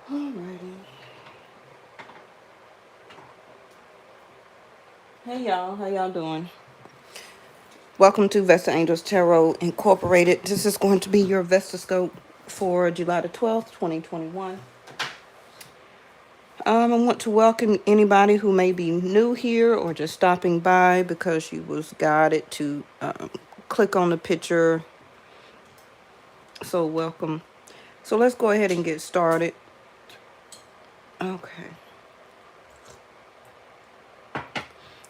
Alrighty. Hey y'all, how y'all doing? Welcome to Vestaangelstarot Incorporated. This is going to be your Vesta scope for July the 12th, 2021. I want to welcome anybody who may be new here or just stopping by because you was guided to click on the picture. So welcome. So let's go ahead and get started. Okay.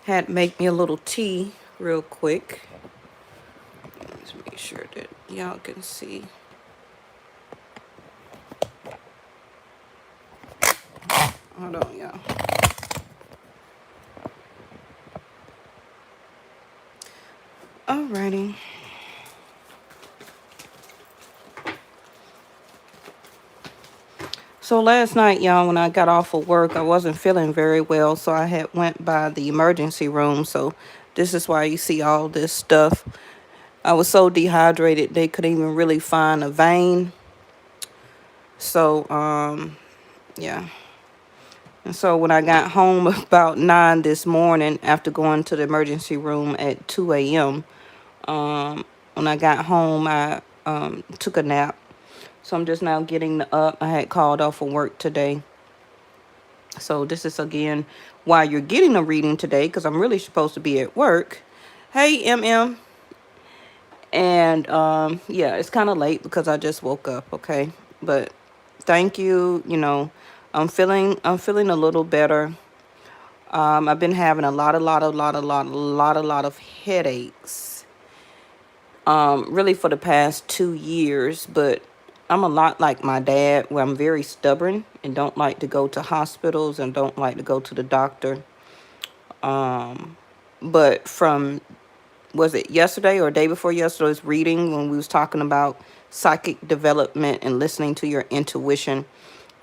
Had to make me a little tea real quick. Let's make sure that y'all can see. Hold on, y'all. Alrighty. So last night, y'all, when I got off of work, I wasn't feeling very well, so I had went by the emergency room. So this is why you see all this stuff. I was so dehydrated they couldn't even really find a vein. So yeah. And so when I got home about 9 this morning after going to the emergency room at 2 a.m., when I got home, I took a nap. So I'm just now getting up. I had called off of work today. So this is again why you're getting a reading today, because I'm really supposed to be at work. Hey, MM. And yeah, it's kind of late because I just woke up, okay? But thank you. You know, I'm feeling a little better. I've been having a lot of headaches. Really for the past 2 years, but I'm a lot like my dad, where I'm very stubborn and don't like to go to hospitals and don't like to go to the doctor. But from, was it yesterday or day before yesterday's reading, when we was talking about psychic development and listening to your intuition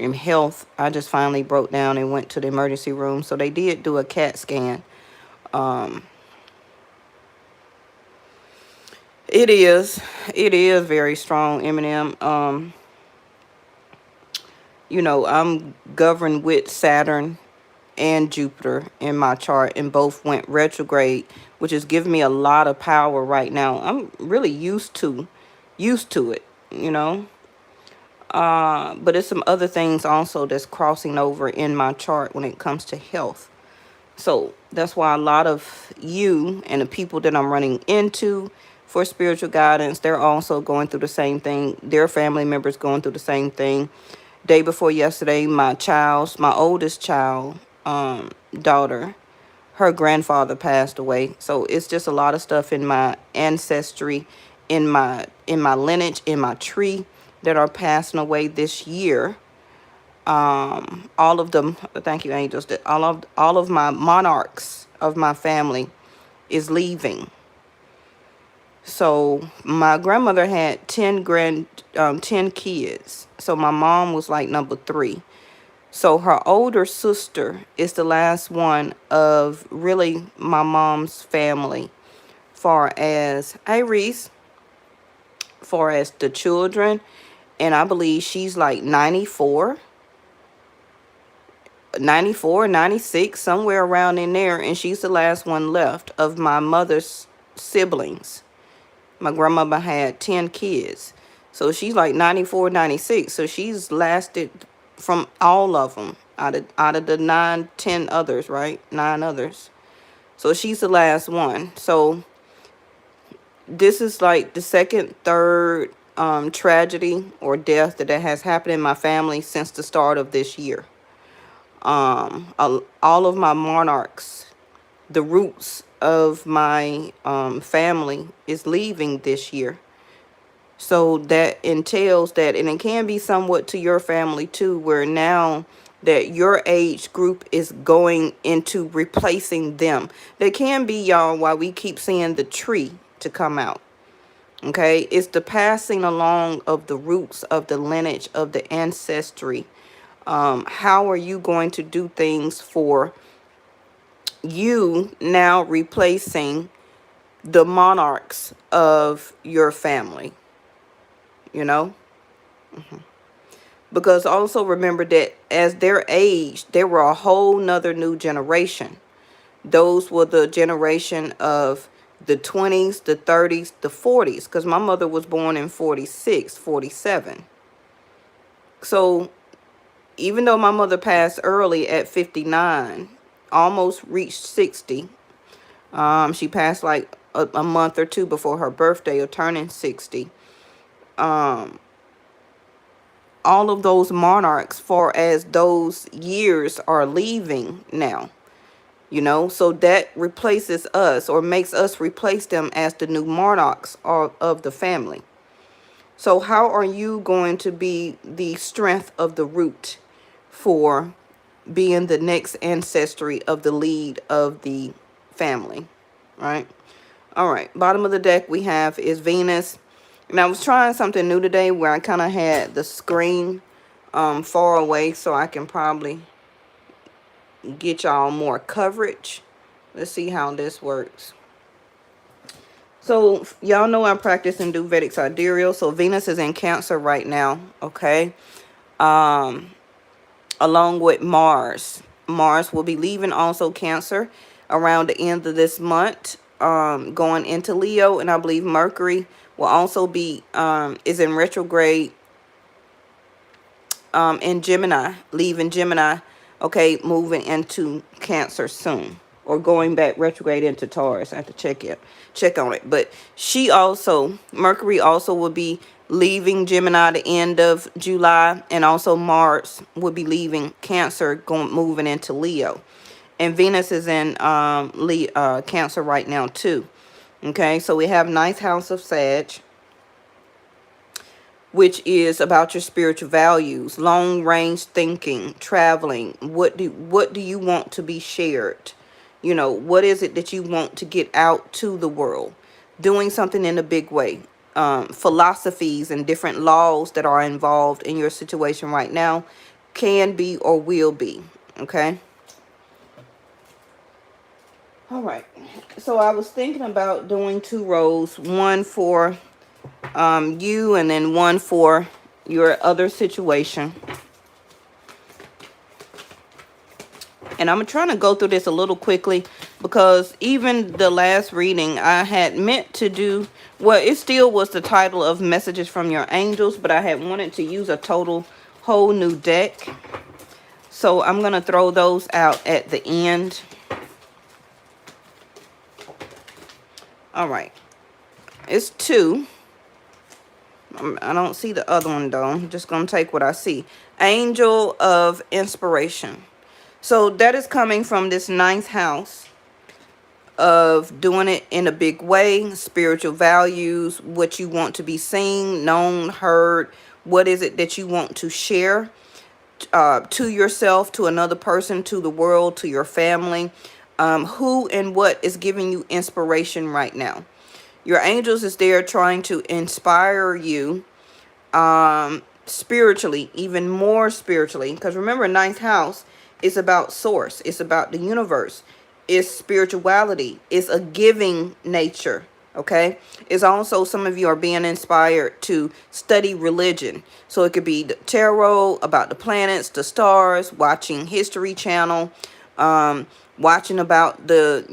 and health, I just finally broke down and went to the emergency room. So they did do a CAT scan. It is very strong, Eminem. You know, I'm governed with Saturn and Jupiter in my chart, and both went retrograde, which is giving me a lot of power right now. I'm really used to it, you know. But it's some other things also that's crossing over in my chart when it comes to health. So that's why a lot of you and the people that I'm running into for spiritual guidance, they're also going through the same thing. Their family members going through the same thing. Day before yesterday, my oldest child, daughter, her grandfather passed away. So it's just a lot of stuff in my ancestry, in my lineage, in my tree, that are passing away this year. All of them, thank you, angels, that all of my monarchs of my family is leaving. So my grandmother had 10 kids. So my mom was like number 3. So her older sister is the last one of really my mom's family, far as, hey Reese, far as the children. And I believe she's like 94, 96, somewhere around in there. And she's the last one left of my mother's siblings. My grandmother had 10 kids. So she's like 94, 96. So she's lasted from all of them out of the 9, 10 others, right? 9 others. So she's the last one. So this is like the second, third tragedy or death that has happened in my family since the start of this year. All of my monarchs, the roots of my family, is leaving this year. So that entails that, and it can be somewhat to your family too, where now that your age group is going into replacing them. There can be, y'all, why we keep seeing the tree to come out. Okay, it's the passing along of the roots of the lineage of the ancestry. How are you going to do things for you now replacing the monarchs of your family? You know? Because also remember that as their age, they were a whole nother new generation. Those were the generation of the 20s, the 30s, the 40s. Because my mother was born in 46, 47. So even though my mother passed early at 59, almost reached 60, she passed like a month or two before her birthday or turning 60. All of those monarchs, far as those years, are leaving now. So that replaces us, or makes us replace them as the new monarchs of the family. So how are you going to be the strength of the root for being the next ancestry of the lead of the family, right? All right, bottom of the deck we have is Venus. And I was trying something new today where I kind of had the screen far away so I can probably get y'all more coverage. Let's see how this works. So y'all know I practice and do Vedic Sidereal. So Venus is in Cancer right now, okay? Along with Mars. Mars will be leaving also Cancer around the end of this month, going into Leo. And I believe Mercury will also be is in retrograde in Gemini, leaving Gemini, okay, moving into Cancer soon, or going back retrograde into Taurus. I have to check on it. But Mercury also will be leaving Gemini the end of July, and also Mars will be leaving Cancer, moving into Leo. And Venus is in Cancer right now too. Okay, so we have ninth house of Sag, which is about your spiritual values, long range thinking, traveling. What do you want to be shared? What is it that you want to get out to the world? Doing something in a big way. Philosophies and different laws that are involved in your situation right now can be or will be. Okay. All right. So I was thinking about doing 2 rows, one for you and then one for your other situation. And I'm trying to go through this a little quickly because even the last reading I had meant to do, well, it still was the title of Messages from Your Angels, but I had wanted to use a whole new deck. So I'm going to throw those out at the end. All right. It's 2. I don't see the other one though. I'm just going to take what I see. Angel of Inspiration. So that is coming from this 9th house of doing it in a big way, spiritual values, what you want to be seen, known, heard. What is it that you want to share to yourself, to another person, to the world, to your family? Who and what is giving you inspiration right now? Your angels is there trying to inspire you spiritually, even more spiritually. Because remember, 9th house is about source. It's about the universe. It's spirituality. It's a giving nature. Okay. It's also, some of you are being inspired to study religion. So it could be the tarot, about the planets, the stars, watching History Channel, watching about the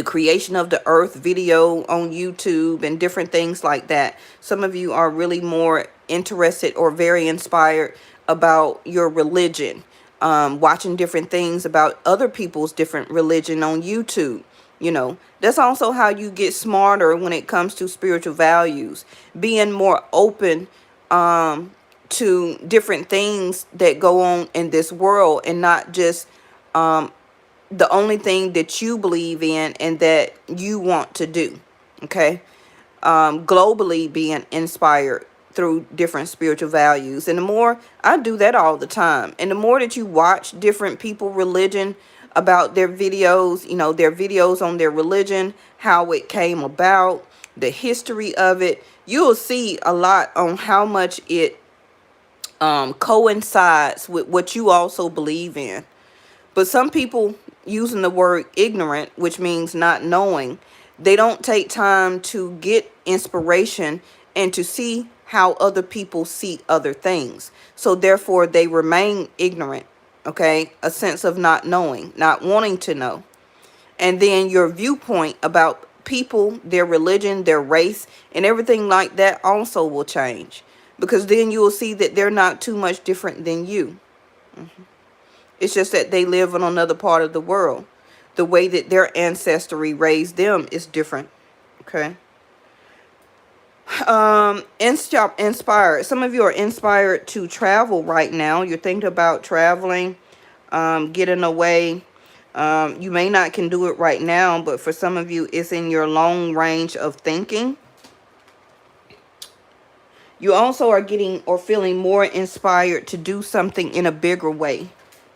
creation of the earth video on YouTube and different things like that. Some of you are really more interested or very inspired about your religion, watching different things about other people's different religion on YouTube. That's also how you get smarter when it comes to spiritual values, being more open to different things that go on in this world, and not just the only thing that you believe in and that you want to do. Okay. Globally being inspired through different spiritual values. And the more I do that all the time, and the more that you watch different people religion, about their videos, their videos on their religion, how it came about, the history of it, you'll see a lot on how much it coincides with what you also believe in. But some people, using the word ignorant, which means not knowing, they don't take time to get inspiration and to see how other people see other things. So therefore they remain ignorant, okay? A sense of not knowing, not wanting to know. And then your viewpoint about people, their religion, their race, and everything like that also will change. Because then you will see that they're not too much different than you. It's just that they live in another part of the world. The way that their ancestry raised them is different. Okay. Inspired. Some of you are inspired to travel right now. You're thinking about traveling, getting away. You may not can do it right now, but for some of you, it's in your long range of thinking. You also are getting or feeling more inspired to do something in a bigger way.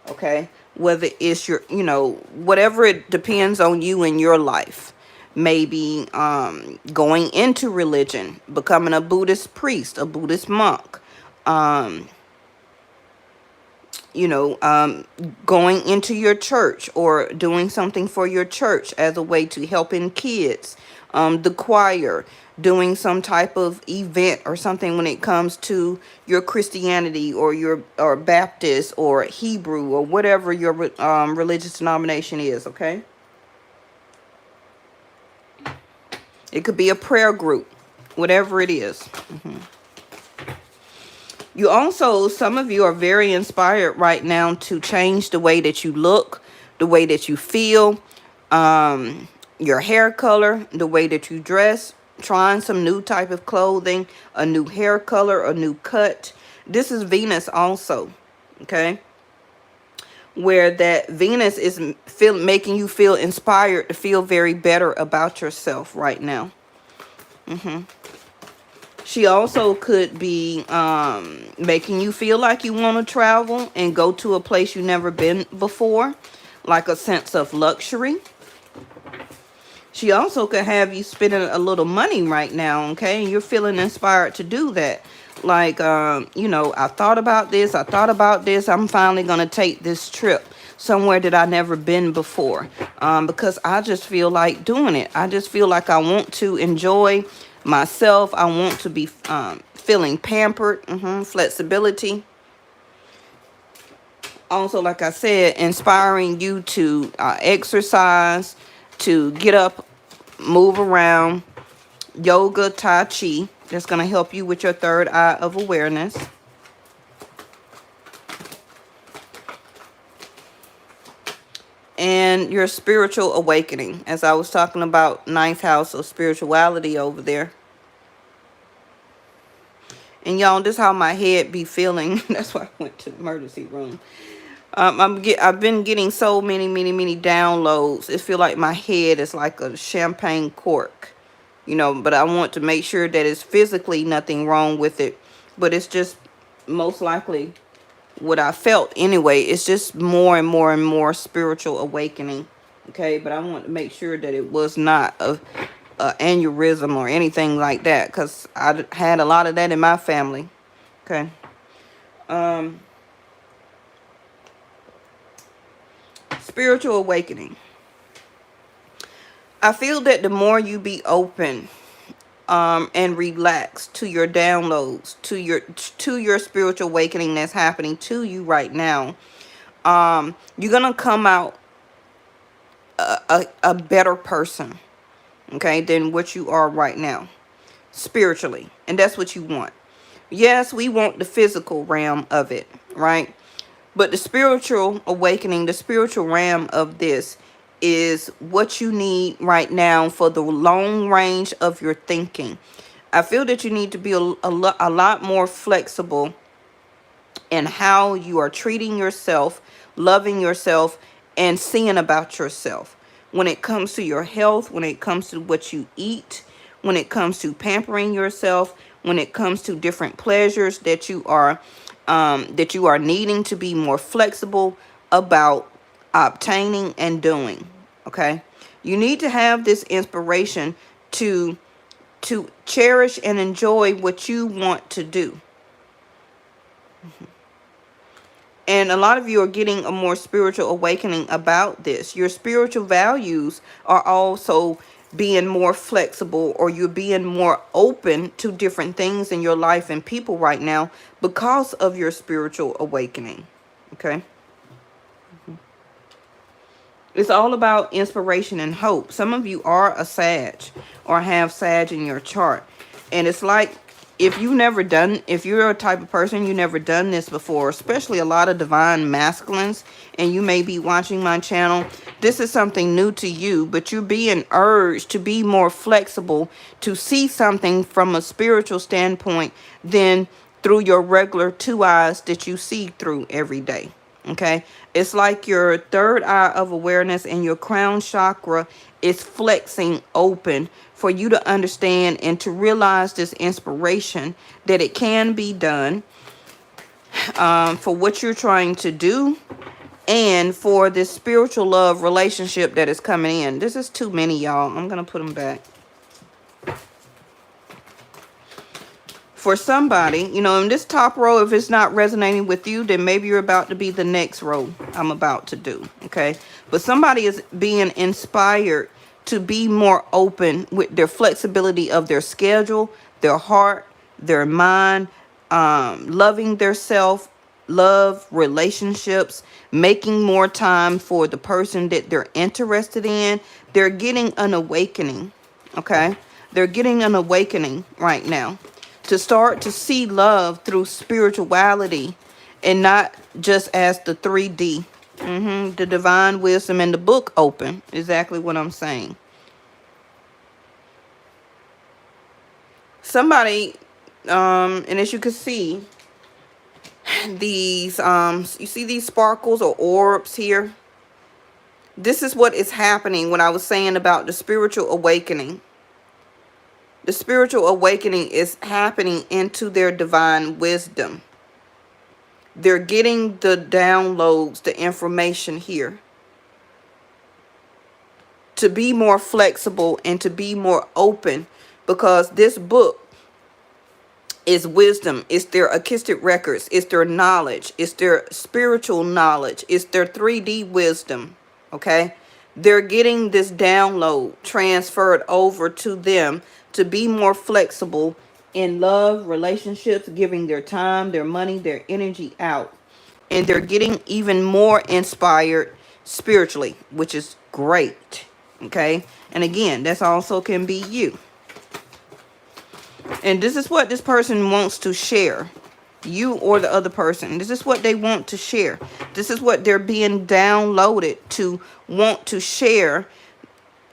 Okay. Whether it's your, whatever, it depends on you in your life. Maybe going into religion, becoming a Buddhist priest, a Buddhist monk, going into your church or doing something for your church as a way to helping kids, the choir, doing some type of event or something when it comes to your Christianity or Baptist or Hebrew or whatever your religious denomination is. Okay. It could be a prayer group, whatever it is. You also, some of you are very inspired right now to change the way that you look, the way that you feel, your hair color, the way that you dress, trying some new type of clothing, a new hair color, a new cut. This is Venus also, okay? Where that Venus is making you feel inspired to feel very better about yourself right now. She also could be making you feel like you want to travel and go to a place you've never been before, like a sense of luxury. She also could have you spending a little money right now, okay? And you're feeling inspired to do that. Like, I thought about this. I'm finally going to take this trip somewhere that I've never been before, because I just feel like doing it. I just feel like I want to enjoy myself. I want to be feeling pampered, flexibility. Also, like I said, inspiring you to exercise, to get up, move around, yoga, tai chi. That's going to help you with your third eye of awareness. And your spiritual awakening, as I was talking about, ninth house of spirituality over there. And y'all, this is how my head be feeling. That's why I went to the emergency room. I've been getting so many downloads. It feel like my head is like a champagne cork, but I want to make sure that it's physically nothing wrong with it. But it's just most likely what I felt anyway. It's just more and more spiritual awakening. Okay, but I want to make sure that it was not a aneurysm or anything like that, because I had a lot of that in my family. Okay. Spiritual awakening. I feel that the more you be open and relaxed to your downloads, to your spiritual awakening that's happening to you right now, you're gonna come out a better person, okay, than what you are right now, spiritually. And that's what you want. Yes, we want the physical realm of it, right? But the spiritual awakening, the spiritual realm of this is what you need right now for the long range of your thinking. I feel that you need to be a lot more flexible in how you are treating yourself, loving yourself, and seeing about yourself. When it comes to your health, when it comes to what you eat, when it comes to pampering yourself, when it comes to different pleasures that you are needing to be more flexible about obtaining and doing. Okay, you need to have this inspiration to cherish and enjoy what you want to do. And a lot of you are getting a more spiritual awakening about this. Your spiritual values are also being more flexible, or you're being more open to different things in your life and people right now because of your spiritual awakening. Okay. It's all about inspiration and hope. Some of you are a Sag or have Sag in your chart. And it's like, if you're a type of person, you never done this before, especially a lot of divine masculines, and you may be watching my channel, this is something new to you, but you're being urged to be more flexible, to see something from a spiritual standpoint than through your regular two eyes that you see through every day. Okay, it's like your third eye of awareness and your crown chakra is flexing open for you to understand and to realize this inspiration that it can be done for what you're trying to do, and for this spiritual love relationship that is coming in. This is too many, y'all. I'm gonna put them back. For somebody, you know, in this top row, if it's not resonating with you, then maybe you're about to be the next row I'm about to do. Okay. But somebody is being inspired to be more open with their flexibility of their schedule, their heart, their mind, loving their self, love, relationships, making more time for the person that they're interested in. They're getting an awakening. Okay. They're getting an awakening right now, to start to see love through spirituality and not just as the 3D. The divine wisdom and the book open. Exactly what I'm saying. Somebody, and as you can see, these, you see these sparkles or orbs here? This is what is happening when I was saying about the spiritual awakening. The spiritual awakening is happening into their divine wisdom. They're getting the downloads, the information here, to be more flexible and to be more open, because this book is wisdom. It's their Akashic records. It's their knowledge. It's their spiritual knowledge. It's their 3D wisdom. Okay? They're getting this download transferred over to them to be more flexible in love, relationships, giving their time, their money, their energy out. And they're getting even more inspired spiritually, which is great. Okay? And again, that's also can be you. And this is what this person wants to share. You or the other person. This is what they want to share. This is what they're being downloaded to want to share,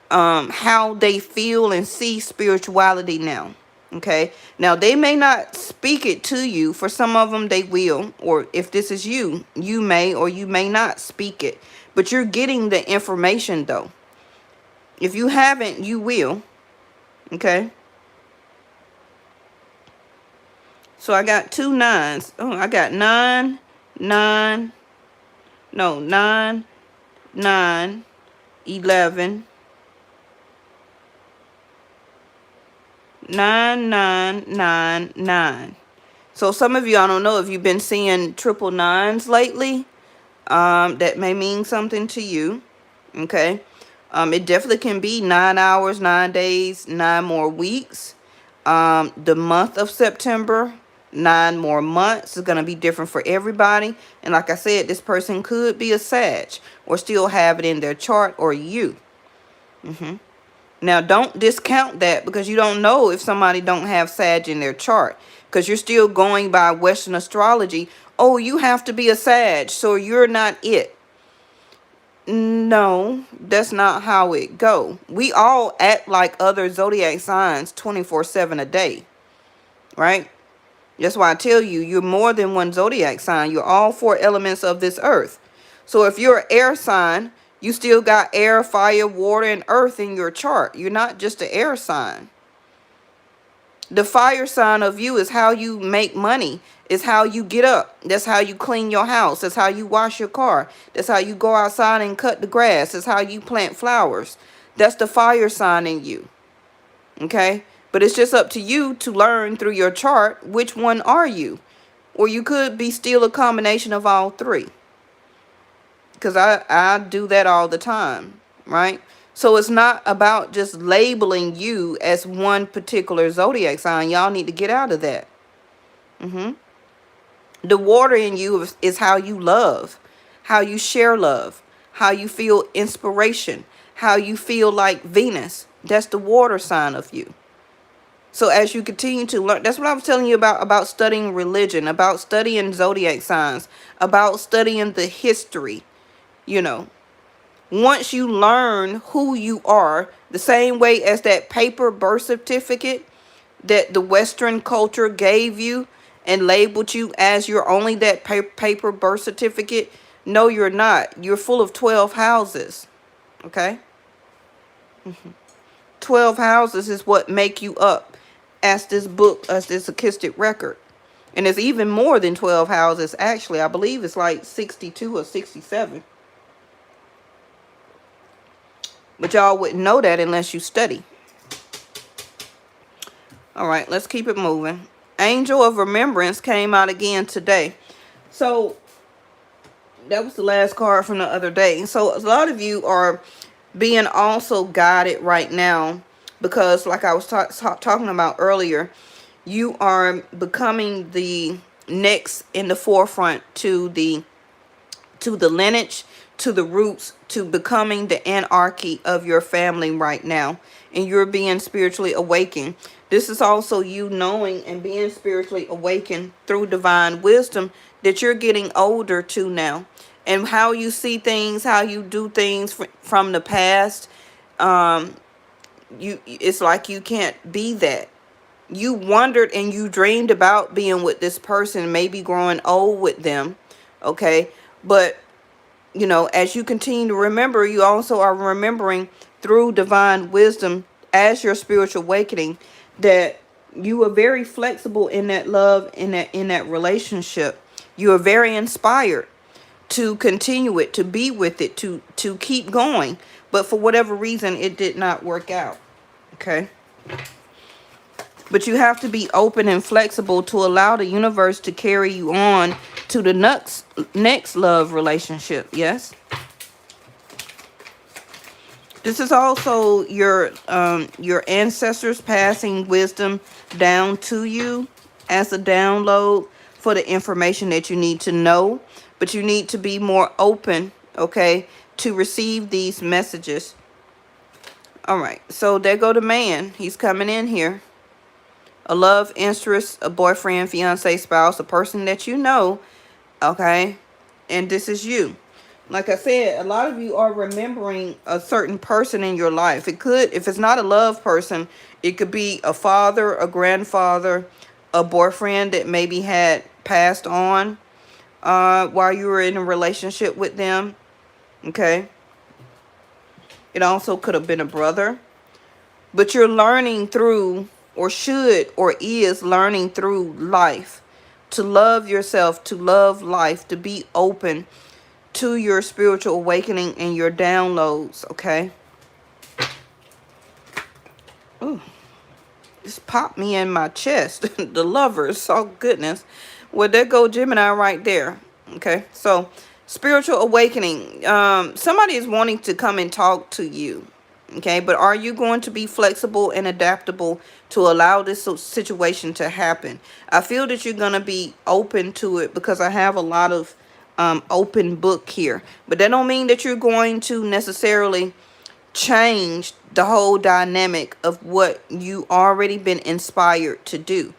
how they feel and see spirituality now. Okay, now they may not speak it to you. For some of them they will, or if this is you, you may or you may not speak it, but you're getting the information though. If you haven't, you will. Okay, so I got 2 9s. Oh, I got 9 9 no 9 9 11 9999. So some of you, I don't know if you've been seeing triple nines lately. That may mean something to you. Okay. It definitely can be 9 hours, 9 days, 9 more weeks. The month of September, 9 more months is going to be different for everybody. And like I said, this person could be a Sag or still have it in their chart, or you. Now, don't discount that, because you don't know if somebody don't have Sag in their chart, because you're still going by Western astrology. Oh, you have to be a Sag, so you're not it. No, that's not how it go. We all act like other zodiac signs 24/7 a day, right? That's why I tell you, you're more than one zodiac sign. You're all 4 elements of this earth. So if you're an air sign, you still got air, fire, water, and earth in your chart. You're not just an air sign. The fire sign of you is how you make money. It's how you get up. That's how you clean your house. That's how you wash your car. That's how you go outside and cut the grass. That's how you plant flowers. That's the fire sign in you. Okay? But it's just up to you to learn through your chart which one are you. Or you could be still a combination of all 3. Because I do that all the time, right? So it's not about just labeling you as one particular zodiac sign. Y'all need to get out of that. The water in you is how you love, how you share love, how you feel inspiration, how you feel like Venus. That's the water sign of you. So as you continue to learn, that's what I was telling you about studying religion, about studying zodiac signs, about studying the history, you know. Once you learn who you are, the same way as that paper birth certificate that the Western culture gave you and labeled you as you're only that paper birth certificate. No, you're not. You're full of 12 houses. Okay? 12 houses is what make you up as this book, as this acoustic record. And it's even more than 12 houses. Actually, I believe it's like 62 or 67. But y'all wouldn't know that unless you study. All right, let's keep it moving. Angel of Remembrance came out again today. So that was the last card from the other day. So a lot of you are being also guided right now because, like I was talking about earlier, you are becoming the next in the forefront to the lineage, to the roots, to becoming the anarchy of your family right now. And you're being spiritually awakened. This is also you knowing and being spiritually awakened through divine wisdom that you're getting older to now. And how you see things, how you do things from the past, it's like you can't be that. You wondered and you dreamed about being with this person, maybe growing old with them, okay? But you know, as you continue to remember, you also are remembering through divine wisdom as your spiritual awakening that you are very flexible in that love, in that relationship. You are very inspired to continue it, to be with it, to keep going. But for whatever reason, it did not work out. Okay. But you have to be open and flexible to allow the universe to carry you on to the next love relationship. Yes. This is also your ancestors passing wisdom down to you as a download for the information that you need to know. But you need to be more open, okay, to receive these messages. All right. So there go the man. He's coming in here. A love interest, a boyfriend, fiance, spouse, a person that you know, okay? And this is you. Like I said, a lot of you are remembering a certain person in your life. It could, if it's not a love person, it could be a father, a grandfather, a boyfriend that maybe had passed on while you were in a relationship with them, okay? It also could have been a brother. But you're learning through, or should, or is learning through life, to love yourself, to love life, to be open to your spiritual awakening and your downloads, okay? Ooh, just popped me in my chest. The lovers, oh goodness. Well, there go Gemini right there, okay? So, spiritual awakening. Somebody is wanting to come and talk to you. Okay, but are you going to be flexible and adaptable to allow this situation to happen? I feel that you're going to be open to it because I have a lot of open book here. But that don't mean that you're going to necessarily change the whole dynamic of what you already been inspired to do,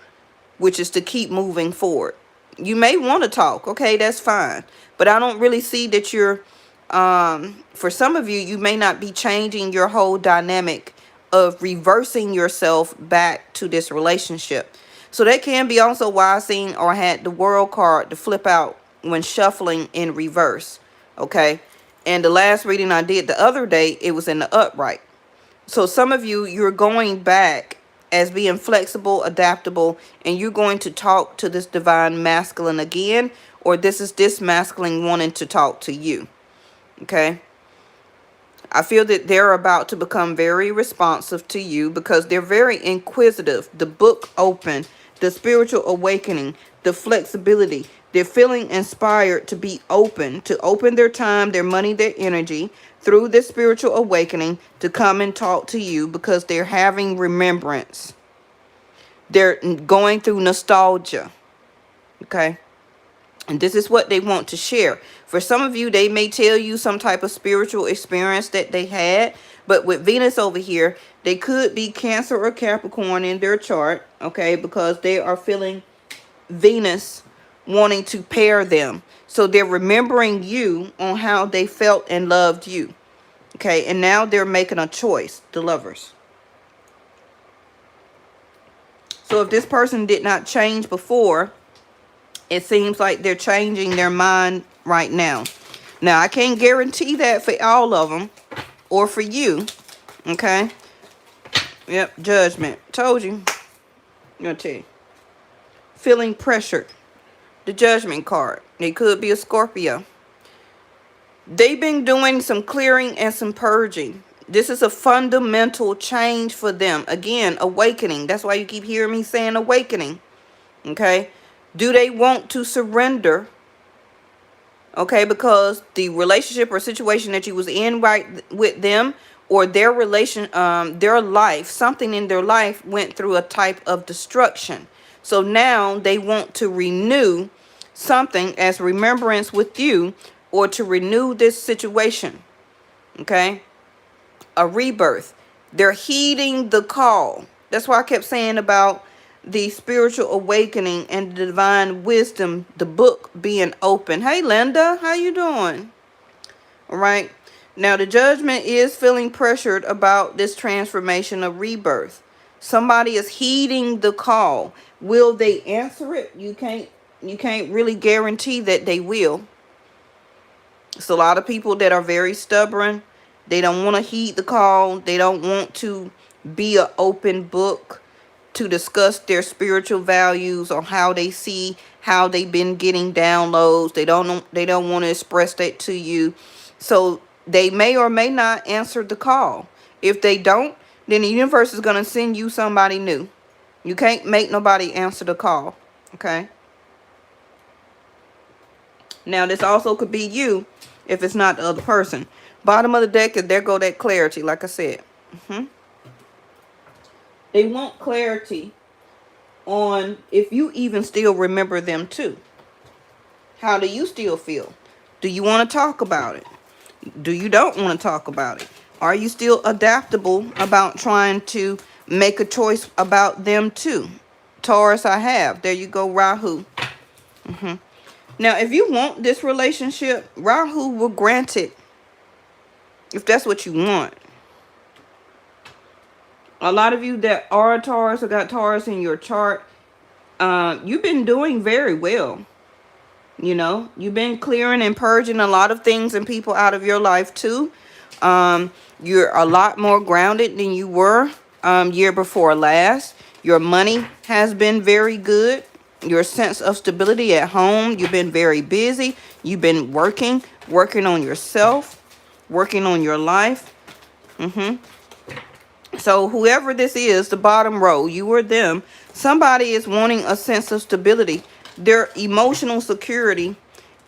which is to keep moving forward. You may want to talk. Okay, that's fine. But I don't really see that you're... for some of you, you may not be changing your whole dynamic of reversing yourself back to this relationship. So that can be also why I seen or had the World card to flip out when shuffling in reverse. Okay. And the last reading I did the other day, it was in the upright. So some of you, you're going back as being flexible, adaptable, and you're going to talk to this divine masculine again, or this is this masculine wanting to talk to you. Okay. I feel that they're about to become very responsive to you because they're very inquisitive. The book open, the spiritual awakening, the flexibility. They're feeling inspired to be open, to open their time, their money, their energy through this spiritual awakening to come and talk to you because they're having remembrance. They're going through nostalgia. Okay. And this is what they want to share. For some of you, they may tell you some type of spiritual experience that they had. But with Venus over here, they could be Cancer or Capricorn in their chart. Okay, because they are feeling Venus wanting to pair them. So they're remembering you on how they felt and loved you. Okay, and now they're making a choice, the Lovers. So if this person did not change before, it seems like they're changing their mind right now. Now, I can't guarantee that for all of them or for you. Okay? Yep, Judgment. Told you. I'm going to tell you. Feeling pressured. The Judgment card. They could be a Scorpio. They've been doing some clearing and some purging. This is a fundamental change for them. Again, awakening. That's why you keep hearing me saying awakening. Okay? Do they want to surrender? Okay, because the relationship or situation that you was in right with them, or their their life, something in their life went through a type of destruction. So now they want to renew something as remembrance with you, or to renew this situation. Okay, a rebirth. They're heeding the call. That's why I kept saying about the spiritual awakening and the divine wisdom, the book being open. Hey, Linda, how you doing? All right. Now, the Judgment is feeling pressured about this transformation of rebirth. Somebody is heeding the call. Will they answer it? You can't really guarantee that they will. It's a lot of people that are very stubborn. They don't want to heed the call. They don't want to be an open book to discuss their spiritual values or how they see how they've been getting downloads. They don't want to express that to you. So they may or may not answer the call. If they don't, then the universe is going to send you somebody new. You can't make nobody answer the call. Okay. Now, this also could be you if it's not the other person. Bottom of the deck, is there go that clarity, like I said. They want clarity on if you even still remember them too. How do you still feel? Do you want to talk about it? Do you don't want to talk about it? Are you still adaptable about trying to make a choice about them too? Taurus, I have. There you go, Rahu. Now, if you want this relationship, Rahu will grant it. If that's what you want. A lot of you that are Taurus or got Taurus in your chart, you've been doing very well. You know, you've been clearing and purging a lot of things and people out of your life too. You're a lot more grounded than you were year before last. Your money has been very good. Your sense of stability at home, you've been very busy. You've been working on yourself, working on your life. So whoever this is, the bottom row, you or them, somebody is wanting a sense of stability. Their emotional security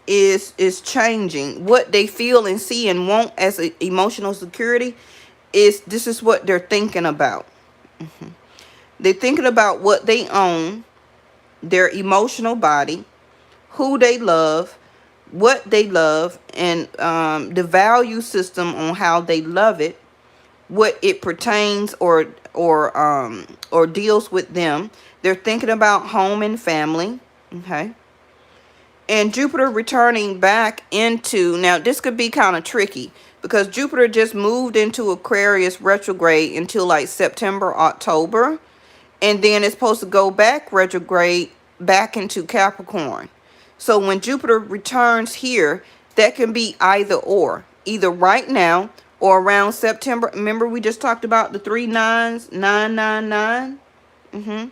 is changing. What they feel and see and want as emotional security this is what they're thinking about. They're thinking about what they own, their emotional body, who they love, what they love, and the value system on how they love it, what it pertains or deals with them. They're thinking about home and family. Okay. And Jupiter returning back into, now this could be kind of tricky because Jupiter just moved into Aquarius retrograde until like September, October. And then it's supposed to go back retrograde back into Capricorn. So when Jupiter returns here, that can be either or. Either right now or around September. Remember we just talked about the 3 9s, 999?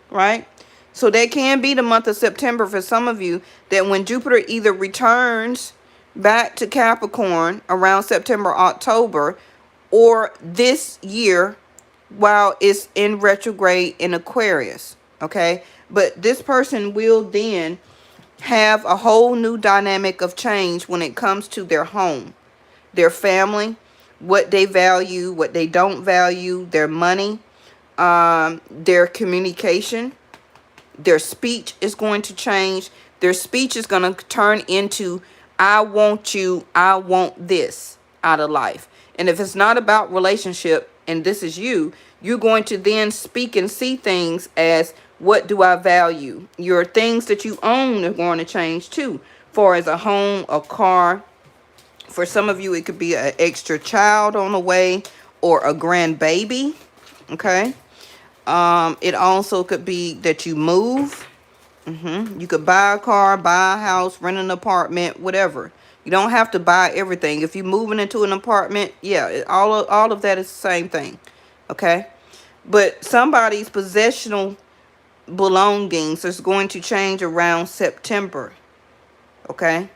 Right? So that can be the month of September for some of you, that when Jupiter either returns back to Capricorn around September, October, or this year while it's in retrograde in Aquarius. Okay? But this person will then have a whole new dynamic of change when it comes to their home, their family, what they value, what they don't value, their money, their communication, their speech is going to change. Their speech is going to turn into, I want you, I want this out of life. And if it's not about relationship and this is you, you're going to then speak and see things as, what do I value? Your things that you own are going to change too, far as a home, a car. For some of you, it could be an extra child on the way or a grandbaby. Okay. It also could be that you move. You could buy a car, buy a house, rent an apartment, whatever. You don't have to buy everything. If you're moving into an apartment, yeah, all of that is the same thing. Okay. But somebody's possessional belongings is going to change around September. Okay.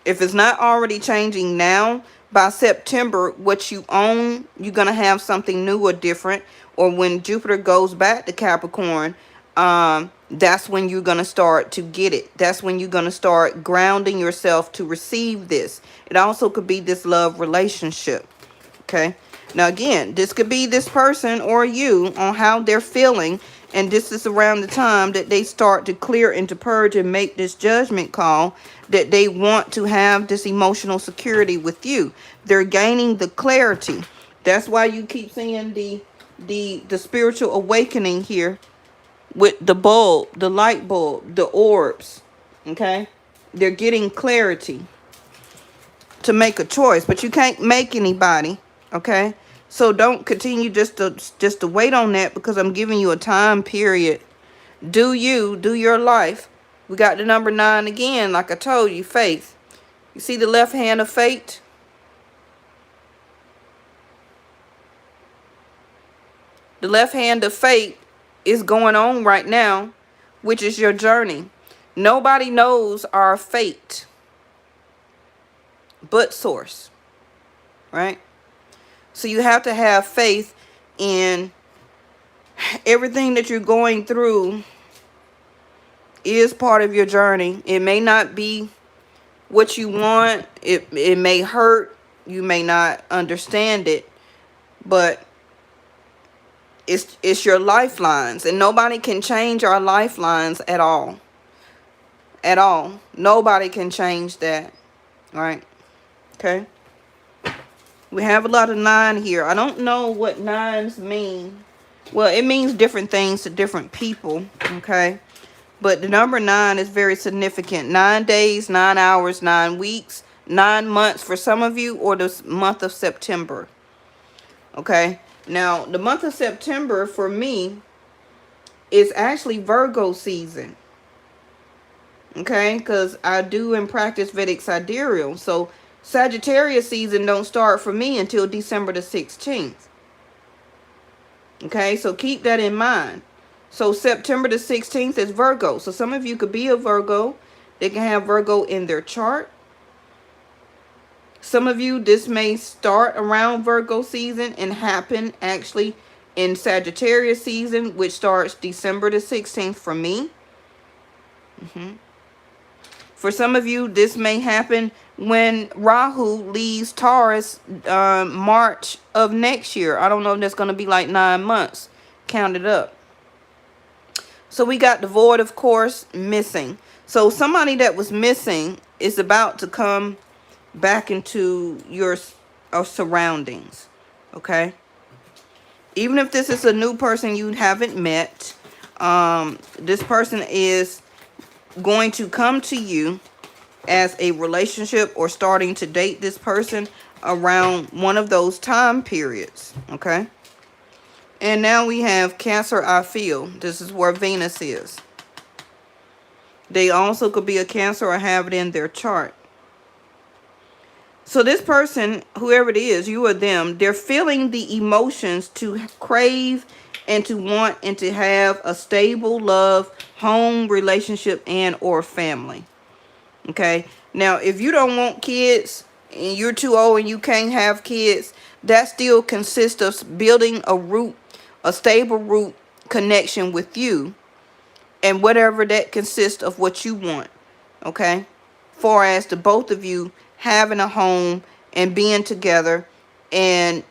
If it's not already changing now, by September, what you own, you're going to have something new or different. Or when Jupiter goes back to Capricorn, that's when you're going to start to get it. That's when you're going to start grounding yourself to receive this. It also could be this love relationship. Okay. Now, again, this could be this person or you on how they're feeling. And this is around the time that they start to clear and to purge and make this judgment call that they want to have this emotional security with you. They're gaining the clarity. That's why you keep seeing the spiritual awakening here with the bulb, the light bulb, the orbs. Okay. They're getting clarity to make a choice, but you can't make anybody. Okay. So don't continue just to wait on that, because I'm giving you a time period. Do your life. We got the number 9 again, like I told you, faith. You see the left hand of fate? The left hand of fate is going on right now, which is your journey. Nobody knows our fate but source, right? So you have to have faith in everything that you're going through is part of your journey. It may not be what you want. It may hurt. You may not understand it, but it's your lifelines, and nobody can change our lifelines at all. At all. Nobody can change that. Right? Okay. We have a lot of 9 here. I don't know what 9s mean. Well, it means different things to different people. Okay. But the number 9 is very significant. 9 days, 9 hours, 9 weeks, 9 months for some of you, or the month of September. Okay. Now, the month of September for me is actually Virgo season. Okay. Because I do and practice Vedic Sidereal. So Sagittarius season don't start for me until December the 16th. Okay, so keep that in mind. So September the 16th is Virgo. So some of you could be a Virgo. They can have Virgo in their chart. Some of you, this may start around Virgo season and happen actually in Sagittarius season, which starts December the 16th for me. For some of you, this may happen when Rahu leaves Taurus March of next year. I don't know if that's going to be like 9 months. Count it up. So we got the void, of course, missing. So somebody that was missing is about to come back into your surroundings. Okay. Even if this is a new person you haven't met, this person is going to come to you as a relationship or starting to date this person around one of those time periods. Okay. And now we have Cancer, I feel. This is where Venus is. They also could be a Cancer or have it in their chart. So this person, whoever it is, you or them, they're feeling the emotions to crave and to want and to have a stable love, home, relationship, and or family. Okay. Now, if you don't want kids and you're too old and you can't have kids, that still consists of building a root, a stable root connection with you and whatever that consists of what you want, okay? For as the both of you having a home and being together and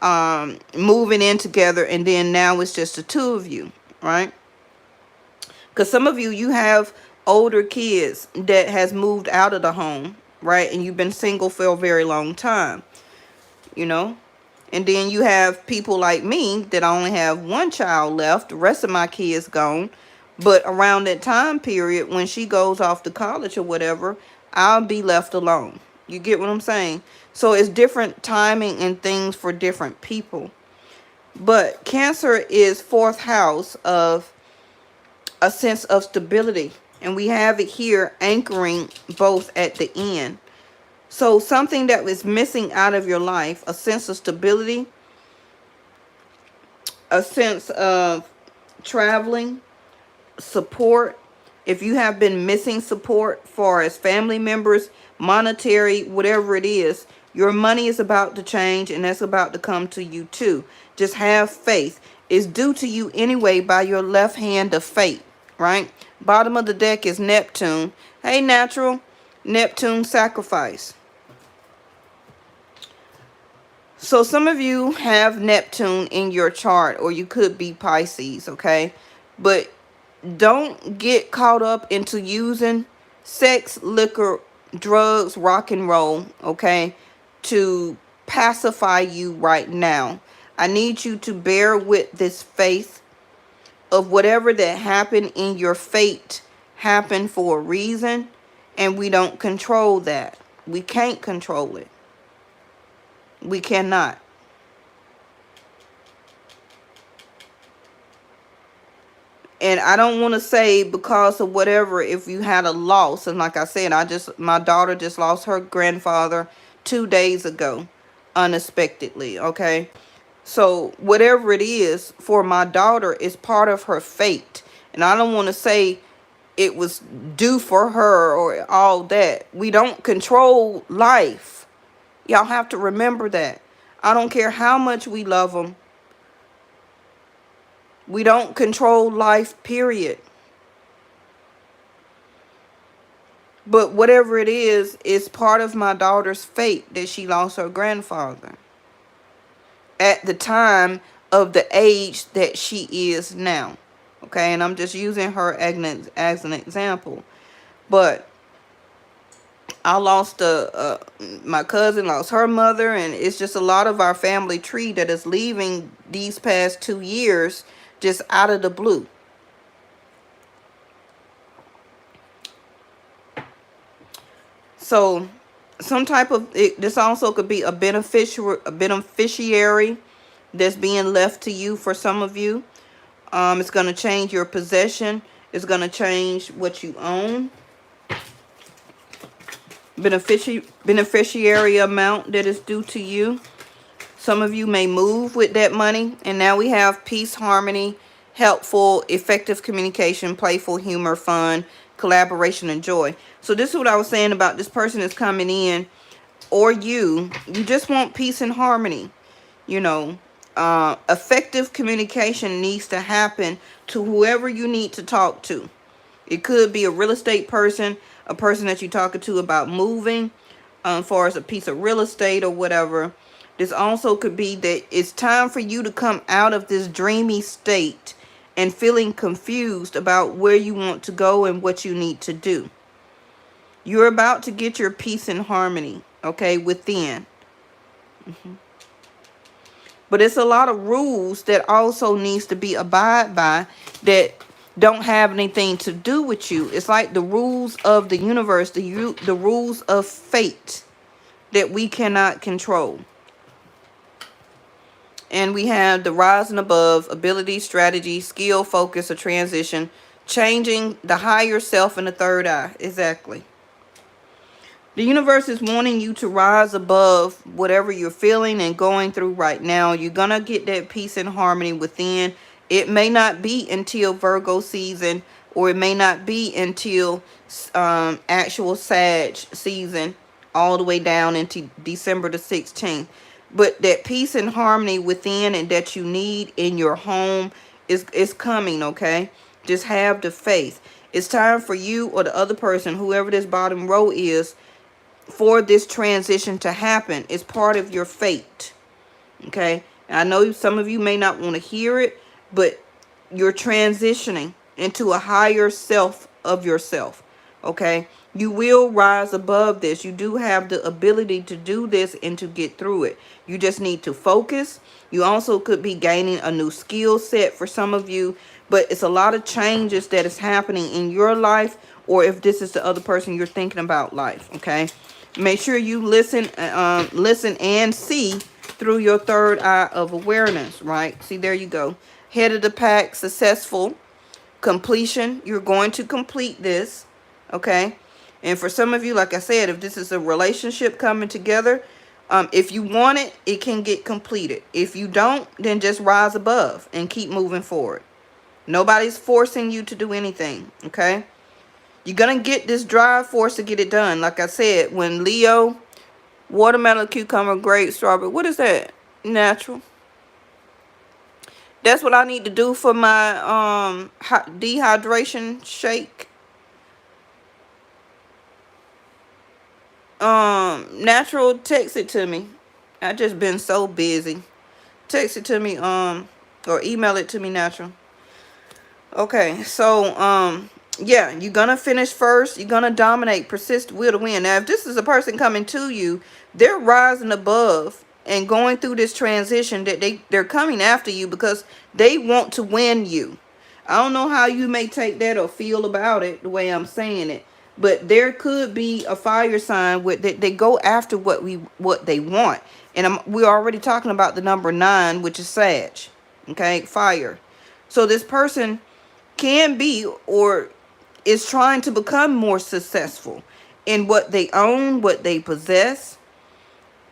moving in together, and then now it's just the two of you, right? Because some of you have older kids that has moved out of the home, right? And you've been single for a very long time, you know? And then you have people like me that I only have one child left. The rest of my kids gone. But around that time period, when she goes off to college or whatever, I'll be left alone. You get what I'm saying? So it's different timing and things for different people. But Cancer is fourth house of a sense of stability. And we have it here anchoring both at the end. So something that was missing out of your life, a sense of stability, a sense of traveling, support. If you have been missing support for as family members, monetary, whatever it is, your money is about to change and that's about to come to you too. Just have faith. It's due to you anyway by your left hand of fate, right? Bottom of the deck is Neptune. Hey, natural. Neptune sacrifice. So some of you have Neptune in your chart, or you could be Pisces, okay? But don't get caught up into using sex, liquor, drugs, rock and roll, okay, to pacify you right now. I need you to bear with this faith of whatever that happened in your fate happened for a reason, and we don't control that. We can't control it. We cannot. And I don't want to say because of whatever, if you had a loss. And like I said, my daughter just lost her grandfather 2 days ago, unexpectedly, okay? So whatever it is for my daughter is part of her fate. And I don't want to say it was due for her or all that. We don't control life. Y'all have to remember that. I don't care how much we love them. We don't control life, period. But whatever it is part of my daughter's fate that she lost her grandfather at the time of the age that she is now. Okay, and I'm just using her as an example. But I lost my cousin lost her mother, and it's just a lot of our family tree that is leaving these past 2 years just out of the blue. So some type of this also could be a beneficiary that's being left to you for some of you. It's going to change your possession. It's going to change what you own. Beneficiary amount that is due to you. Some of you may move with that money. And now we have peace, harmony, helpful, effective communication, playful, humor, fun, collaboration, and joy. So this is what I was saying about this person is coming in, or you just want peace and harmony. You know, effective communication needs to happen to whoever you need to talk to. It could be a real estate person, a person that you're talking to about moving, as far as a piece of real estate or whatever. This also could be that it's time for you to come out of this dreamy state and feeling confused about where you want to go and what you need to do. You're about to get your peace and harmony, okay, within. But it's a lot of rules that also needs to be abide by that don't have anything to do with you. It's like the rules of the universe, the rules of fate that we cannot control. And we have the rising above, ability, strategy, skill, focus, or transition, changing the higher self and the third eye. Exactly. The universe is wanting you to rise above whatever you're feeling and going through right now. You're going to get that peace and harmony within. It may not be until Virgo season, or it may not be until actual Sag season, all the way down into December the 16th. But that peace and harmony within and that you need in your home is coming, okay? Just have the faith. It's time for you or the other person, whoever this bottom row is, for this transition to happen. It's part of your fate. Okay? And I know some of you may not want to hear it, but you're transitioning into a higher self of yourself. Okay? You will rise above this. You do have the ability to do this and to get through it. You just need to focus. You also could be gaining a new skill set for some of you, but it's a lot of changes that is happening in your life, or if this is the other person you're thinking about life. Okay? Make sure you listen and see through your third eye of awareness, right? See, there you go. Head of the pack, successful, completion. You're going to complete this, okay? And for some of you, like I said, if this is a relationship coming together, if you want it, it can get completed. If you don't, then just rise above and keep moving forward. Nobody's forcing you to do anything, okay? You're going to get this drive force to get it done. Like I said, when Leo, watermelon, cucumber, grape, strawberry, what is that? Natural. That's what I need to do for my dehydration shake. Natural, text it to me. I just been so busy. Text it to me, or email it to me, Natural. Okay, so yeah, you're gonna finish first. You're gonna dominate, persist, will to win. Now, if this is a person coming to you, they're rising above and going through this transition, that they're coming after you because they want to win you. I don't know how you may take that or feel about it the way I'm saying it, but there could be a fire sign with that they go after what they want. And we're already talking about the number 9, which is Sag. Okay, fire. So this person can be or is trying to become more successful in what they own, what they possess.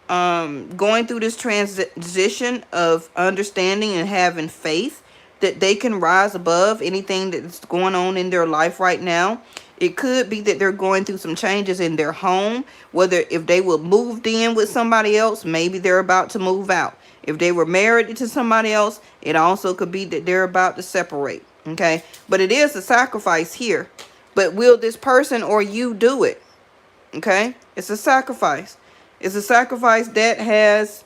Going through this transition of understanding and having faith that they can rise above anything that's going on in their life right now. It could be that they're going through some changes in their home, whether if they were moved in with somebody else, maybe they're about to move out. If they were married to somebody else, it also could be that they're about to separate. Okay, but it is a sacrifice here. But will this person or you do it? Okay, it's a sacrifice. It's a sacrifice that has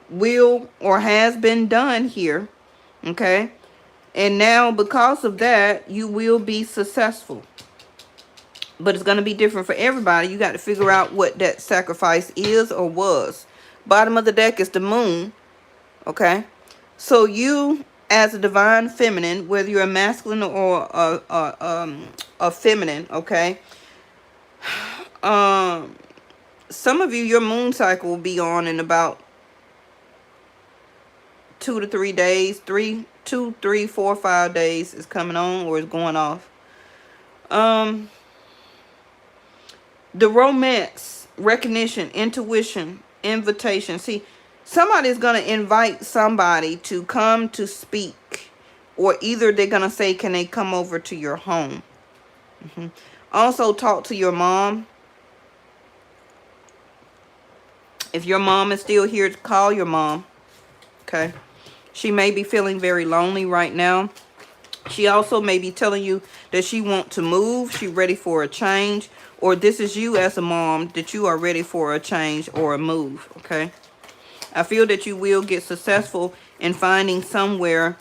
been done here. Okay, and now because of that, you will be successful. But it's going to be different for everybody. You got to figure out what that sacrifice is or was. Bottom of the deck is the moon. Okay, so you as a divine feminine, whether you're a masculine or a feminine, okay, some of you, your moon cycle will be on in about 2 to 3 days. 2, 3, 4, 5 days is coming on or is going off. The romance, recognition, intuition, invitation. See, somebody's going to invite somebody to come to speak, or either they're going to say, can they come over to your home? Also, talk to your mom. If your mom is still here, call your mom. Okay. She may be feeling very lonely right now. She also may be telling you that she wants to move. She's ready for a change. Or this is you as a mom, that you are ready for a change or a move. Okay. I feel that you will get successful in finding somewhere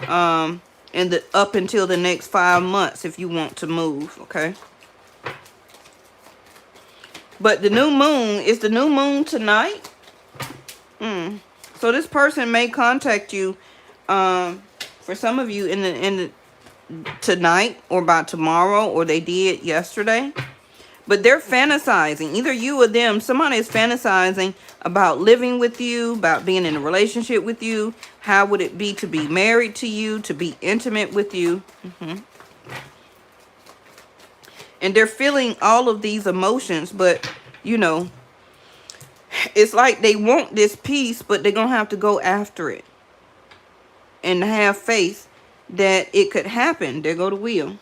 up until the next 5 months if you want to move. Okay. But the new moon, is the new moon tonight? So this person may contact you, for some of you in the tonight or by tomorrow, or they did yesterday. But they're fantasizing, either you or them. Somebody is fantasizing about living with you, about being in a relationship with you. How would it be to be married to you, to be intimate with you? And they're feeling all of these emotions, but, you know, it's like they want this peace, but they're going to have to go after it. And have faith that it could happen. There go the wheel.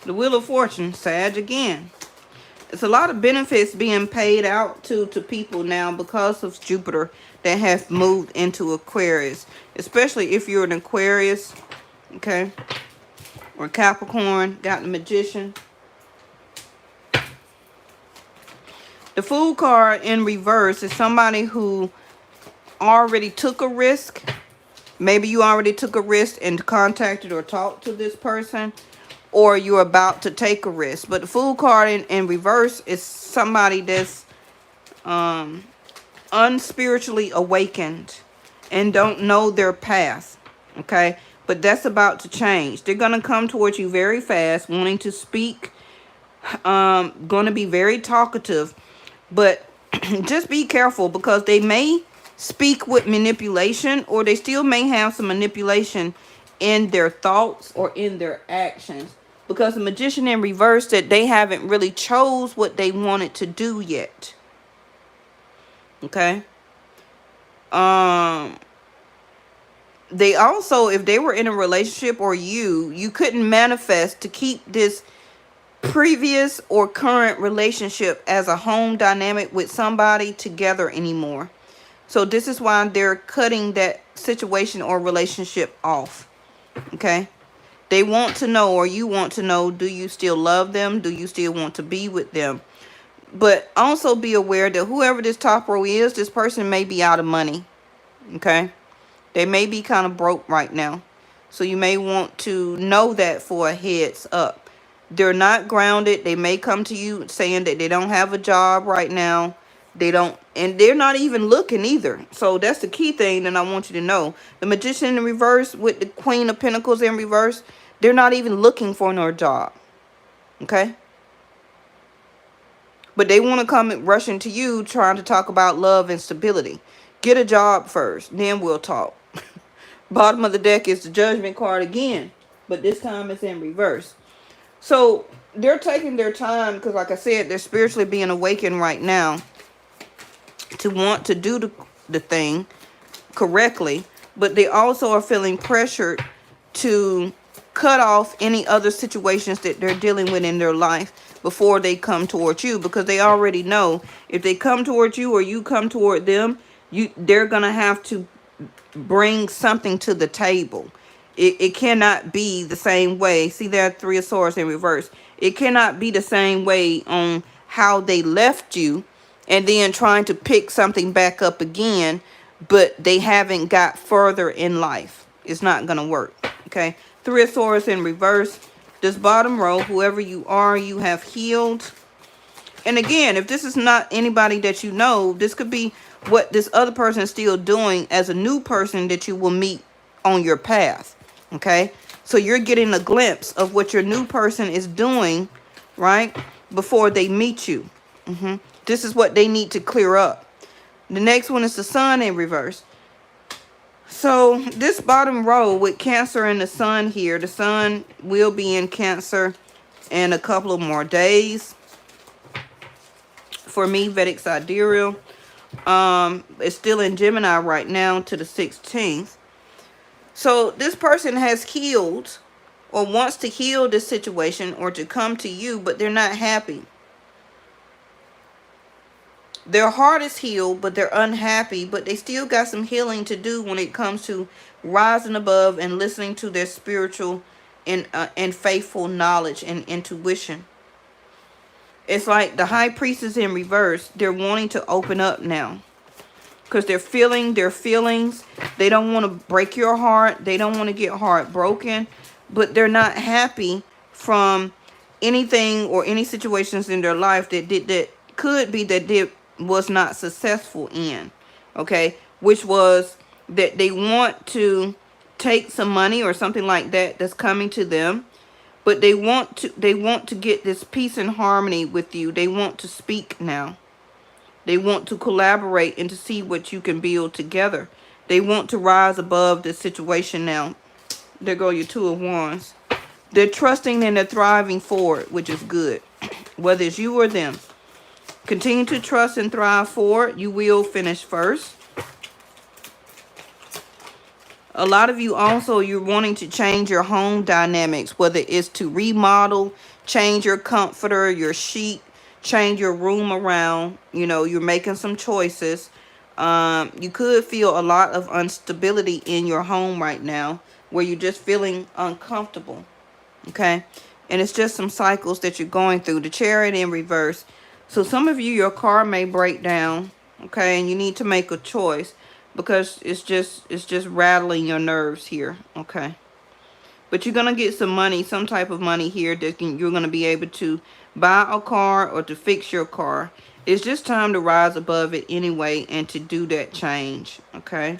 The Wheel of Fortune, Sag again. It's a lot of benefits being paid out to people now because of Jupiter that has moved into Aquarius. Especially if you're an Aquarius, okay, or Capricorn, got the Magician. The Fool card in reverse is somebody who already took a risk. Maybe you already took a risk and contacted or talked to this person, or you're about to take a risk. But the Fool card in reverse is somebody that's unspiritually awakened and don't know their path, okay? But that's about to change. They're going to come towards you very fast, wanting to speak, going to be very talkative, but just be careful because they may speak with manipulation, or they still may have some manipulation in their thoughts or in their actions, because the Magician in reverse, that they haven't really chose what they wanted to do yet. Okay. They also, if they were in a relationship, or you couldn't manifest to keep this previous or current relationship as a home dynamic with somebody together anymore. So this is why they're cutting that situation or relationship off. Okay. They want to know, or you want to know, do you still love them? Do you still want to be with them? But also be aware that whoever this top row is, this person may be out of money. Okay. They may be kind of broke right now. So you may want to know that for a heads up. They're not grounded. They may come to you saying that they don't have a job right now. They don't, and they're not even looking either. So that's the key thing that I want you to know. The Magician in reverse with the Queen of Pentacles in reverse, they're not even looking for no job. Okay? But they want to come rushing to you trying to talk about love and stability. Get a job first, then we'll talk. Bottom of the deck is the Judgment card again, but this time it's in reverse. So they're taking their time because, like I said, they're spiritually being awakened right now to want to do the thing correctly, but they also are feeling pressured to cut off any other situations that they're dealing with in their life before they come towards you, because they already know if they come towards you or you come toward them, they're gonna have to bring something to the table. It cannot be the same way. See, there are Three of Swords in reverse. It cannot be the same way on how they left you and then trying to pick something back up again, but they haven't got further in life. It's not going to work. Okay. Three of Swords in reverse. This bottom row, whoever you are, you have healed. And again, if this is not anybody that you know, this could be what this other person is still doing as a new person that you will meet on your path. Okay. So you're getting a glimpse of what your new person is doing, right, before they meet you. This is what they need to clear up. The next one is the Sun in reverse. So this bottom row with Cancer and the Sun here, the Sun will be in Cancer in a couple of more days. For me, Vedic Sidereal, it's still in Gemini right now to the 16th. So this person has healed or wants to heal this situation or to come to you, but they're not happy. Their heart is healed, but they're unhappy, but they still got some healing to do when it comes to rising above and listening to their spiritual and faithful knowledge and intuition. It's like the High Priestess in reverse. They're wanting to open up now because they're feeling their feelings. They don't want to break your heart. They don't want to get heartbroken, but they're not happy from anything or any situations in their life that could be that they was not successful in. Okay, which was that they want to take some money or something like that that's coming to them, but they want to get this peace and harmony with you. They want to speak now. They want to collaborate and to see what you can build together. They want to rise above this situation now. There go your Two of Wands. They're trusting and they're thriving forward, which is good. Whether it's you or them. Continue to trust and thrive forward. You will finish first. A lot of you also, you're wanting to change your home dynamics, whether it's to remodel, change your comforter, your sheet, change your room around. You know, you're making some choices. You could feel a lot of instability in your home right now, where you're just feeling uncomfortable. Okay, and it's just some cycles that you're going through. The Chariot in reverse. So some of you, your car may break down. Okay, and you need to make a choice, because it's just rattling your nerves here. Okay, but you're gonna get some money, some type of money here that you're gonna be able to buy a car or to fix your car. It's just time to rise above it anyway and to do that change. Okay,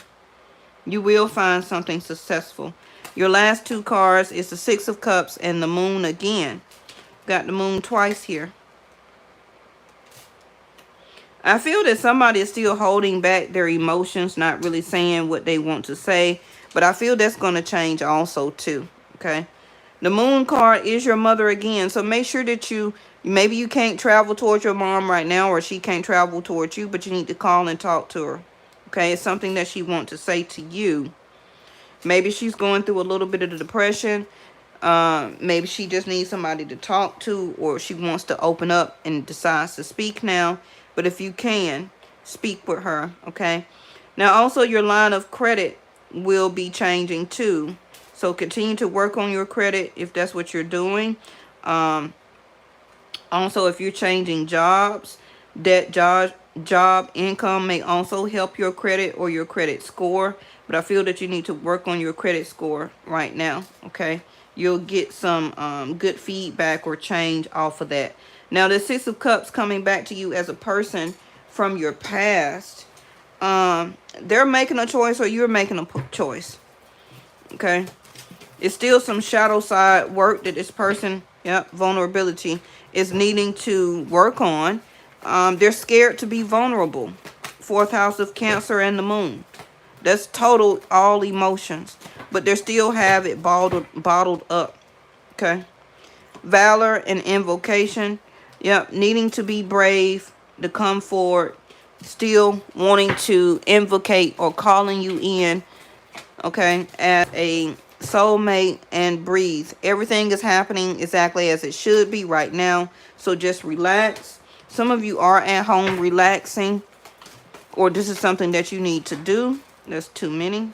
you will find something successful. Your last two cards is the Six of Cups and the Moon again. Got the Moon twice here. I feel that somebody is still holding back their emotions, not really saying what they want to say. But I feel that's going to change also too. Okay. The Moon card is your mother again. So make sure that maybe you can't travel towards your mom right now, or she can't travel towards you, but you need to call and talk to her. Okay. It's something that she wants to say to you. Maybe she's going through a little bit of the depression. Maybe she just needs somebody to talk to, or she wants to open up and decides to speak now. But if you can, speak with her, okay? Now, also, your line of credit will be changing too. So continue to work on your credit if that's what you're doing. Also, if you're changing jobs, that job income may also help your credit or your credit score. But I feel that you need to work on your credit score right now, okay? You'll get some good feedback or change off of that. Now, the Six of Cups coming back to you as a person from your past. They're making a choice, or you're making a choice, okay? It's still some shadow side work that this person, vulnerability, is needing to work on. They're scared to be vulnerable. Fourth house of Cancer and the Moon. That's total all emotions. But they still have it bottled up. Okay. Valor and invocation. Yep. Needing to be brave, to come forward. Still wanting to invocate or calling you in. Okay. As a soulmate, and breathe. Everything is happening exactly as it should be right now. So just relax. Some of you are at home relaxing, or this is something that you need to do. That's too many.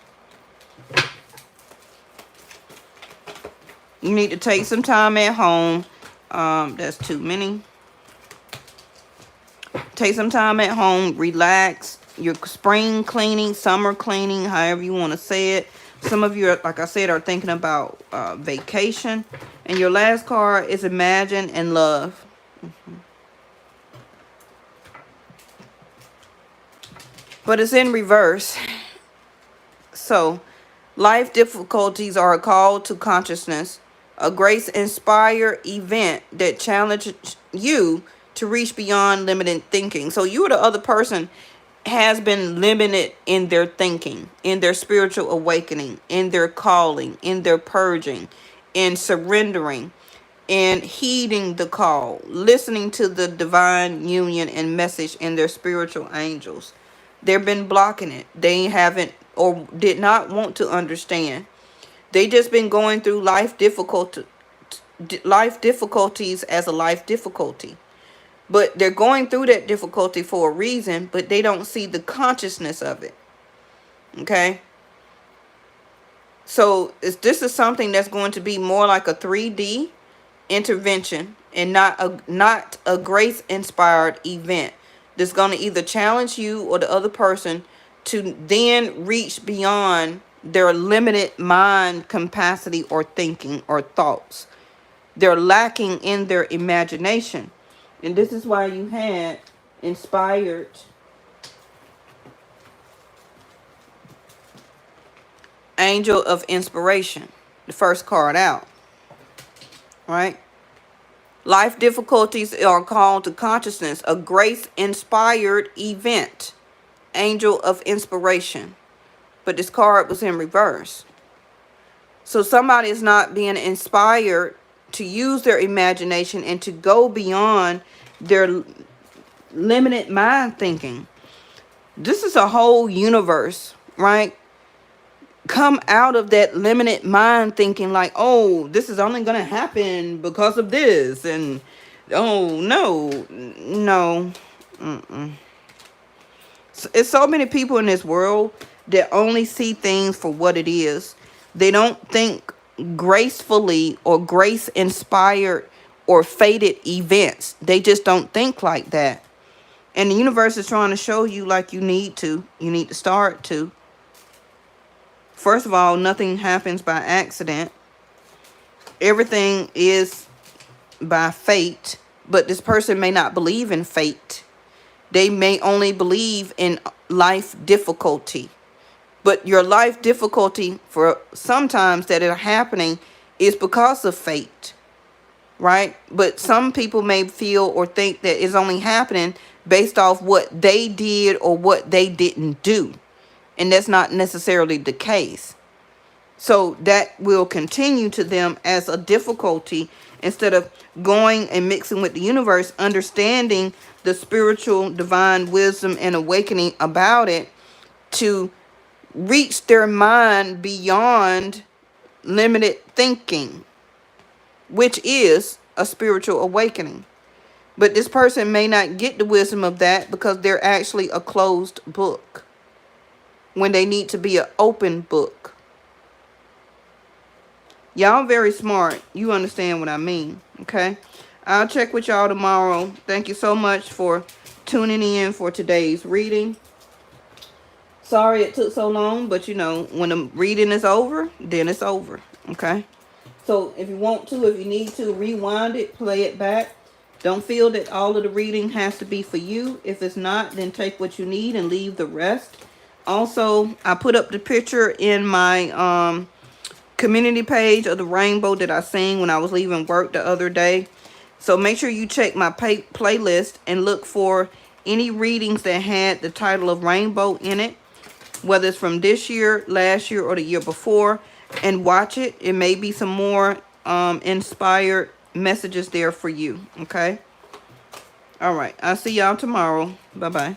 You need to take some time at home. That's too many. Take some time at home. Relax. Your spring cleaning, summer cleaning, however you want to say it. Some of you, like I said, are thinking about vacation. And your last card is Imagine and Love. But it's in reverse. So, life difficulties are a call to consciousness, a grace-inspired event that challenges you to reach beyond limited thinking. So you or the other person has been limited in their thinking, in their spiritual awakening, in their calling, in their purging, in surrendering, in heeding the call, listening to the divine union and message in their spiritual angels. They've been blocking it. They haven't or did not want to understand. They just been going through life difficulties as a life difficulty. But they're going through that difficulty for a reason, but they don't see the consciousness of it. Okay? So this is something that's going to be more like a 3D intervention and not a grace-inspired event. That's going to either challenge you or the other person to then reach beyond their limited mind capacity or thinking or thoughts. They're lacking in their imagination. And this is why you had inspired Angel of Inspiration, the first card out, right? Life difficulties are called to consciousness, a grace-inspired event, Angel of Inspiration. But this card was in reverse. So somebody is not being inspired to use their imagination and to go beyond their limited mind thinking. This is a whole universe, right? Come out of that limited mind thinking like, oh, this is only going to happen because of this. And Oh, no. No. It's so many people in this world that only see things for what it is. They don't think gracefully or grace inspired or fated events. They just don't think like that. And the universe is trying to show you like you need to. You need to start to. First of all, nothing happens by accident. Everything is by fate. But this person may not believe in fate. They may only believe in life difficulty. But your life difficulty for sometimes that are happening is because of fate. Right? But some people may feel or think that it's only happening based off what they did or what they didn't do. And that's not necessarily the case. So that will continue to them as a difficulty instead of going and mixing with the universe, understanding the spiritual divine wisdom and awakening about it to reach their mind beyond limited thinking, which is a spiritual awakening. But this person may not get the wisdom of that because they're actually a closed book when they need to be an open book. Y'all very smart. You understand what I mean, okay? I'll check with y'all tomorrow. Thank you so much for tuning in for today's reading. Sorry it took so long, but you know, when the reading is over, then it's over, okay? So if you want to, if you need to, rewind it, play it back. Don't feel that all of the reading has to be for you. If it's not, then take what you need and leave the rest. Also, I put up the picture in my community page of the rainbow that I seen when I was leaving work the other day. So make sure you check my playlist and look for any readings that had the title of rainbow in it, whether it's from this year, last year, or the year before, and watch it. It may be some more inspired messages there for you, okay? All right, I'll see y'all tomorrow. Bye-bye.